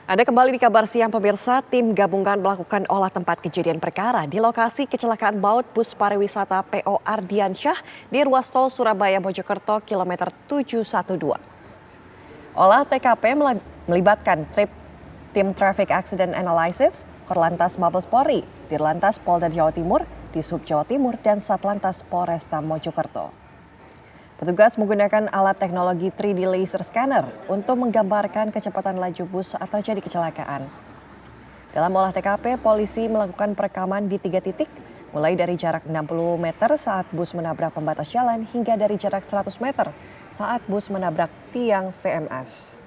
Ada kembali di kabar siang pemirsa, tim gabungan melakukan olah tempat kejadian perkara di lokasi kecelakaan maut bus pariwisata PO Ardiansyah di ruas tol Surabaya Mojokerto kilometer 712. Olah TKP melibatkan tim Traffic Accident Analysis, Korlantas Mabes Polri, Dirlantas Polda Jawa Timur, Disub Jawa Timur, dan Satlantas Polresta Mojokerto. Petugas menggunakan alat teknologi 3D laser scanner untuk menggambarkan kecepatan laju bus saat terjadi kecelakaan. Dalam olah TKP, polisi melakukan perekaman di 3 titik, mulai dari jarak 60 meter saat bus menabrak pembatas jalan hingga dari jarak 100 meter saat bus menabrak tiang VMS.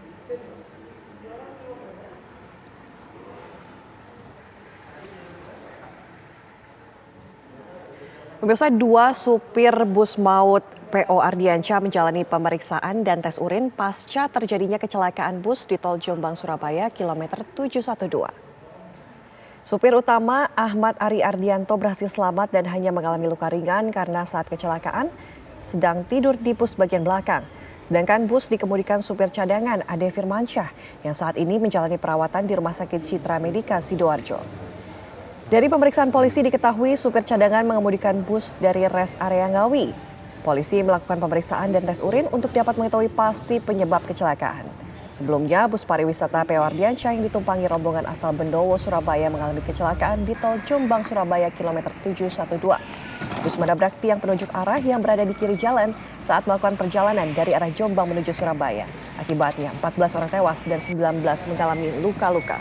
Pemirsa, 2 supir bus maut PO Ardiansyah menjalani pemeriksaan dan tes urin pasca terjadinya kecelakaan bus di tol Jombang-Surabaya kilometer 712. Supir utama Ahmad Ari Ardianto berhasil selamat dan hanya mengalami luka ringan karena saat kecelakaan sedang tidur di bus bagian belakang. Sedangkan bus dikemudikan supir cadangan Ade Firmansyah yang saat ini menjalani perawatan di Rumah Sakit Citra Medika Sidoarjo. Dari pemeriksaan polisi diketahui supir cadangan mengemudikan bus dari rest area Ngawi. Polisi melakukan pemeriksaan dan tes urin untuk dapat mengetahui pasti penyebab kecelakaan. Sebelumnya, bus pariwisata PO Ardiansyah yang ditumpangi rombongan asal Bendowo, Surabaya mengalami kecelakaan di tol Jombang, Surabaya kilometer 712. Bus menabrak tiang penunjuk arah yang berada di kiri jalan saat melakukan perjalanan dari arah Jombang menuju Surabaya. Akibatnya, 14 orang tewas dan 19 mengalami luka-luka.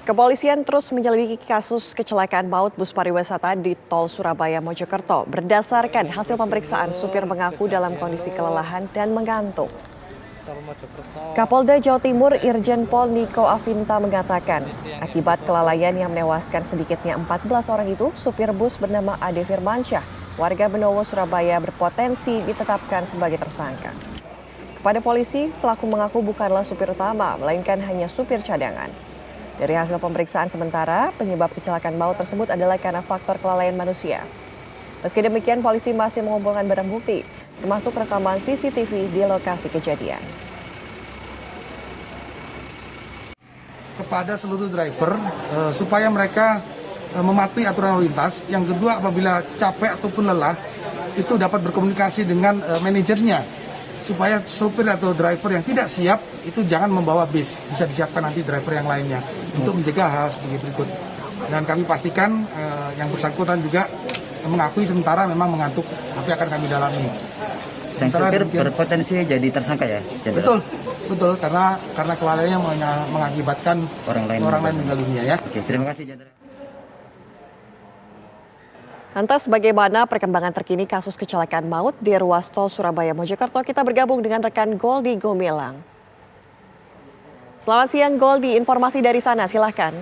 Kepolisian terus menyelidiki kasus kecelakaan maut bus pariwisata di tol Surabaya Mojokerto. Berdasarkan hasil pemeriksaan, supir mengaku dalam kondisi kelelahan dan mengantuk. Kapolda Jawa Timur Irjen Pol Niko Afinta mengatakan, akibat kelalaian yang menewaskan sedikitnya 14 orang itu, supir bus bernama Ade Firmansyah, warga Benowo, Surabaya berpotensi ditetapkan sebagai tersangka. Kepada polisi, pelaku mengaku bukanlah supir utama, melainkan hanya supir cadangan. Dari hasil pemeriksaan sementara, penyebab kecelakaan maut tersebut adalah karena faktor kelalaian manusia. Meski demikian, polisi masih mengumpulkan barang bukti, termasuk rekaman CCTV di lokasi kejadian. Kepada seluruh driver, supaya mereka mematuhi aturan lalu lintas. Yang kedua, apabila capek ataupun lelah, itu dapat berkomunikasi dengan manajernya. Supaya sopir atau driver yang tidak siap itu jangan membawa bis, bisa disiapkan nanti driver yang lainnya untuk mencegah hal seperti berikut. Dan kami pastikan yang bersangkutan juga mengakui sementara memang mengantuk, tapi akan kami dalami. Sang sopir berpotensi jadi tersangka ya? Betul, karena kelalaiannya mengakibatkan orang lain meninggal dunia ya. Oke, terima kasih Jenderal. Lantas bagaimana perkembangan terkini kasus kecelakaan maut di ruas tol Surabaya Mojokerto? Kita bergabung dengan rekan Goldi Gumilang. Selamat siang Goldi, informasi dari sana silahkan.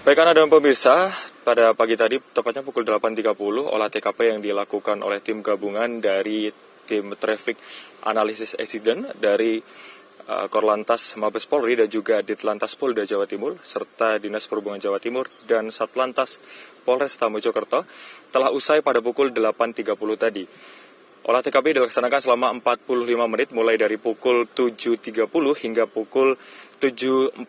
Baik Ana dan pemirsa, pada pagi tadi tepatnya pukul 8.30 olah TKP yang dilakukan oleh tim gabungan dari tim Traffic Analysis Accident dari Korlantas Mabes Polri dan juga Ditlantas Polda Jawa Timur serta Dinas Perhubungan Jawa Timur dan Satlantas Polresta Mojokerto telah usai pada pukul 8.30 tadi. Olah TKP dilaksanakan selama 45 menit mulai dari pukul 7.30 hingga pukul 7.45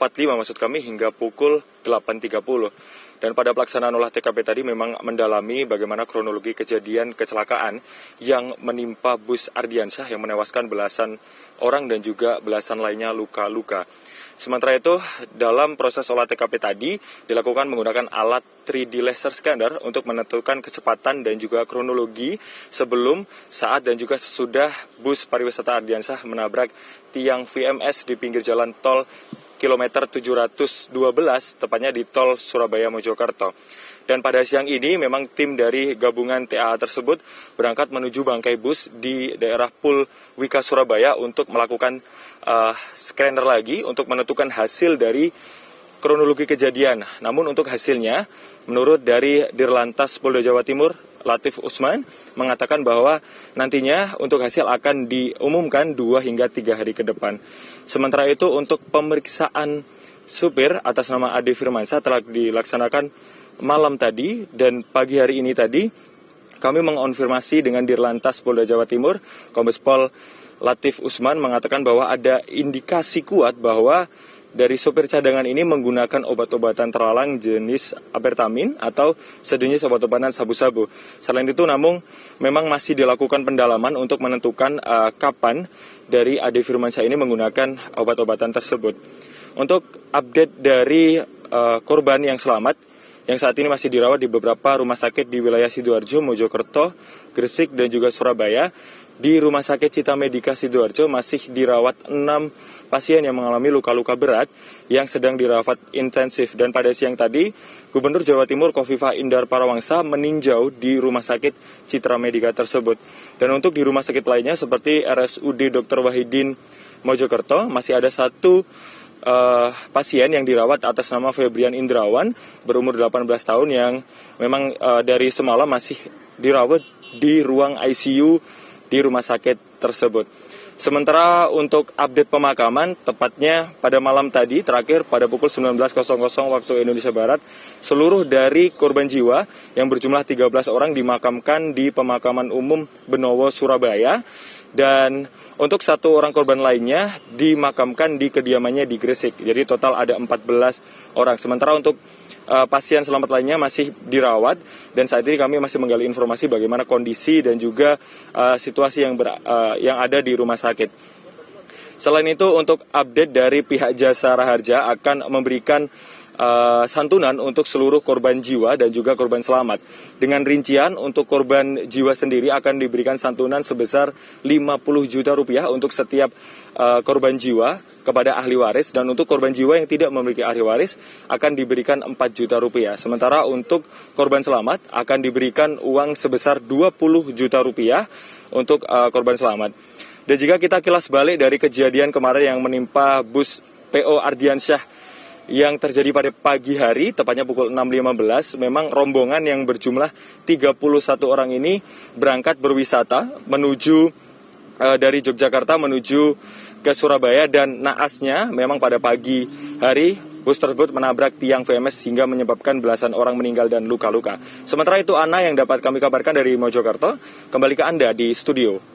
hingga pukul 8.30. Dan pada pelaksanaan olah TKP tadi memang mendalami bagaimana kronologi kejadian kecelakaan yang menimpa bus Ardiansyah yang menewaskan belasan orang dan juga belasan lainnya luka-luka. Sementara itu, dalam proses olah TKP tadi dilakukan menggunakan alat 3D laser scanner untuk menentukan kecepatan dan juga kronologi sebelum, saat dan juga sesudah bus pariwisata Ardiansyah menabrak tiang VMS di pinggir jalan tol kilometer 712, tepatnya di tol Surabaya Mojokerto. Dan pada siang ini memang tim dari gabungan TAA tersebut berangkat menuju bangkai bus di daerah Pul Wika Surabaya untuk melakukan scanner lagi untuk menentukan hasil dari kronologi kejadian. Namun untuk hasilnya, menurut dari Dirlantas Polda Jawa Timur, Latif Usman, mengatakan bahwa nantinya untuk hasil akan diumumkan 2 hingga 3 hari ke depan. Sementara itu untuk pemeriksaan supir atas nama Ade Firmansyah telah dilaksanakan malam tadi dan pagi hari ini tadi kami mengonfirmasi dengan Dirlantas Polda Jawa Timur, Kombes Pol Latif Usman mengatakan bahwa ada indikasi kuat bahwa dari sopir cadangan ini menggunakan obat-obatan terlarang jenis amfetamin atau sejenis obat-obatan sabu-sabu. Selain itu namun memang masih dilakukan pendalaman untuk menentukan kapan dari Ade Firmansyah ini menggunakan obat-obatan tersebut. Untuk update dari korban yang selamat, yang saat ini masih dirawat di beberapa rumah sakit di wilayah Sidoarjo, Mojokerto, Gresik, dan juga Surabaya. Di Rumah Sakit Cita Medika Sidoarjo masih dirawat 6 pasien yang mengalami luka-luka berat yang sedang dirawat intensif. Dan pada siang tadi, Gubernur Jawa Timur Khofifah Indar Parawangsa meninjau di Rumah Sakit Citra Medika tersebut. Dan untuk di rumah sakit lainnya seperti RSUD Dr. Wahidin Mojokerto, masih ada satu pasien yang dirawat atas nama Febrian Indrawan berumur 18 tahun yang memang dari semalam masih dirawat di ruang ICU di rumah sakit tersebut. Sementara untuk update pemakaman, tepatnya pada malam tadi, terakhir pada pukul 19.00 waktu Indonesia Barat, seluruh dari korban jiwa yang berjumlah 13 orang dimakamkan di pemakaman umum Benowo, Surabaya. Dan untuk satu orang korban lainnya dimakamkan di kediamannya di Gresik. Jadi total ada 14 orang. Sementara untuk pasien selamat lainnya masih dirawat dan saat ini kami masih menggali informasi bagaimana kondisi dan juga situasi yang ada di rumah sakit. Selain itu untuk update dari pihak Jasa Raharja akan memberikan santunan untuk seluruh korban jiwa dan juga korban selamat. Dengan rincian untuk korban jiwa sendiri akan diberikan santunan sebesar 50 juta rupiah untuk setiap korban jiwa kepada ahli waris, dan untuk korban jiwa yang tidak memiliki ahli waris akan diberikan 4 juta rupiah. Sementara untuk korban selamat akan diberikan uang sebesar 20 juta rupiah untuk korban selamat. Dan jika kita kilas balik dari kejadian kemarin yang menimpa bus PO Ardiansyah yang terjadi pada pagi hari, tepatnya pukul 6.15, memang rombongan yang berjumlah 31 orang ini berangkat berwisata menuju dari Yogyakarta menuju ke Surabaya, dan naasnya memang pada pagi hari bus tersebut menabrak tiang VMS hingga menyebabkan belasan orang meninggal dan luka-luka. Sementara itu Ana yang dapat kami kabarkan dari Mojokerto, kembali ke Anda di studio.